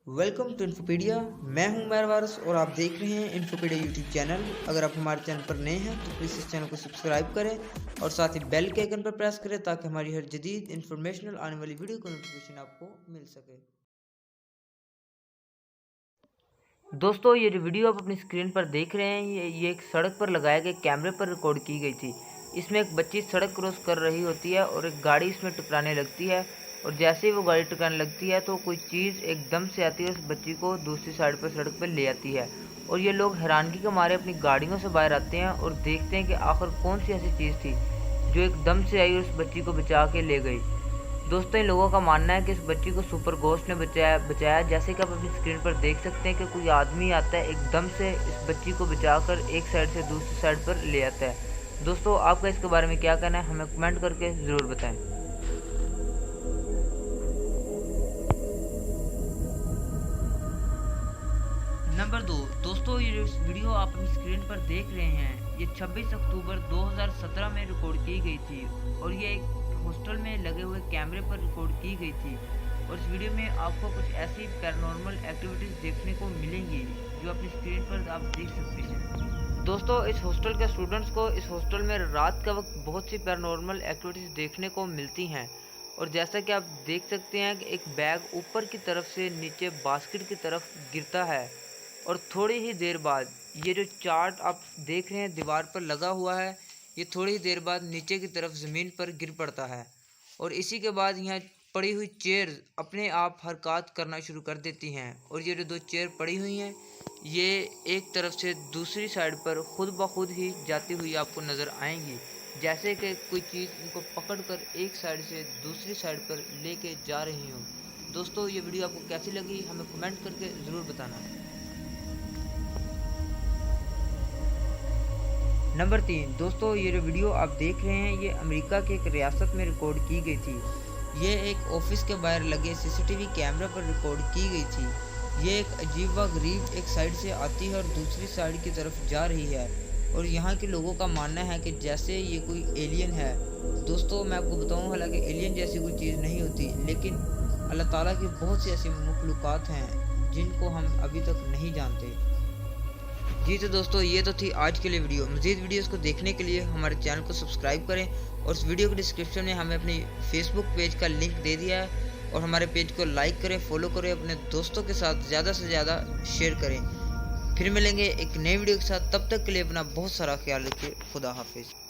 Welcome to इन्फोपीडिया। मैं हूं उमर वारिस और आप देख रहे हैं इन्फोपीडिया यूट्यूब चैनल। अगर आप हमारे चैनल पर नए हैं तो प्लीज़ इस चैनल को सब्सक्राइब करें और साथ ही बेल के आइकन पर प्रेस करें ताकि हमारी हर जदीद इन्फॉर्मेशनल आने वाली वीडियो का नोटिफिकेशन आपको मिल सके। दोस्तों, ये जो वीडियो आप अपनी स्क्रीन पर देख रहे हैं ये एक सड़क पर लगाए गए कैमरे पर रिकॉर्ड की गई थी। इसमें एक बच्ची सड़क क्रॉस कर रही होती है और एक गाड़ी इसमें टकराने लगती है, और जैसे ही वो गाड़ी टकराने लगती है तो कोई चीज़ एकदम से आती है, उस बच्ची को दूसरी साइड पर सड़क पर ले आती है। और ये लोग हैरानगी के मारे अपनी गाड़ियों से बाहर आते हैं और देखते हैं कि आखिर कौन सी ऐसी चीज़ थी जो एकदम से आई और उस बच्ची को बचा के ले गई। दोस्तों, इन लोगों का मानना है कि इस बच्ची को सुपर घोस्ट ने बचाया। जैसे कि आप अपनी स्क्रीन पर देख सकते हैं कि कोई आदमी आता है, एकदम से इस बच्ची को बचाकर एक साइड से दूसरी साइड पर ले आता है। दोस्तों, आपका इसके बारे में क्या कहना है, हमें कमेंट करके ज़रूर बताएं। नंबर 2, दोस्तों ये जो वीडियो आप अपनी स्क्रीन पर देख रहे हैं ये 26 अक्टूबर 2017 में रिकॉर्ड की गई थी और ये एक हॉस्टल में लगे हुए कैमरे पर रिकॉर्ड की गई थी। और इस वीडियो में आपको कुछ ऐसी पैरानॉर्मल एक्टिविटीज़ देखने को मिलेंगी जो अपनी स्क्रीन पर आप देख सकते हैं। दोस्तों, इस हॉस्टल के स्टूडेंट्स को इस हॉस्टल में रात का वक्त बहुत सी पैरानॉर्मल एक्टिविटीज़ देखने को मिलती हैं। और जैसा कि आप देख सकते हैं कि एक बैग ऊपर की तरफ से नीचे बास्केट की तरफ गिरता है और थोड़ी ही देर बाद ये जो चार्ट आप देख रहे हैं दीवार पर लगा हुआ है, ये थोड़ी ही देर बाद नीचे की तरफ ज़मीन पर गिर पड़ता है। और इसी के बाद यहाँ पड़ी हुई चेयर अपने आप हरकत करना शुरू कर देती हैं। और ये जो 2 चेयर पड़ी हुई हैं ये एक तरफ से दूसरी साइड पर खुद ब खुद ही जाती हुई आपको नज़र आएंगी, जैसे कि कोई चीज़ इनको पकड़कर एक साइड से दूसरी साइड पर लेके जा रही हो। दोस्तों, ये वीडियो आपको कैसी लगी हमें कमेंट करके ज़रूर बताना है। नंबर 3, दोस्तों ये जो वीडियो आप देख रहे हैं ये अमेरिका के एक रियासत में रिकॉर्ड की गई थी। ये एक ऑफिस के बाहर लगे सीसीटीवी कैमरे पर रिकॉर्ड की गई थी। ये एक अजीब व गरीब एक साइड से आती है और दूसरी साइड की तरफ जा रही है। और यहाँ के लोगों का मानना है कि जैसे ये कोई एलियन है। दोस्तों, मैं आपको बताऊँ, हालांकि एलियन जैसी कोई चीज़ नहीं होती, लेकिन अल्लाह ताला की बहुत सी ऐसी मखलूक़ात हैं जिनको हम अभी तक नहीं जानते। जी तो दोस्तों, ये तो थी आज के लिए वीडियो। मज़ीद वीडियोस को देखने के लिए हमारे चैनल को सब्सक्राइब करें और इस वीडियो के डिस्क्रिप्शन में हमें अपनी फेसबुक पेज का लिंक दे दिया है। और हमारे पेज को लाइक करें, फॉलो करें, अपने दोस्तों के साथ ज़्यादा से ज़्यादा शेयर करें। फिर मिलेंगे एक नई वीडियो के साथ, तब तक के लिए अपना बहुत सारा ख्याल रखिए। खुदा हाफिज़।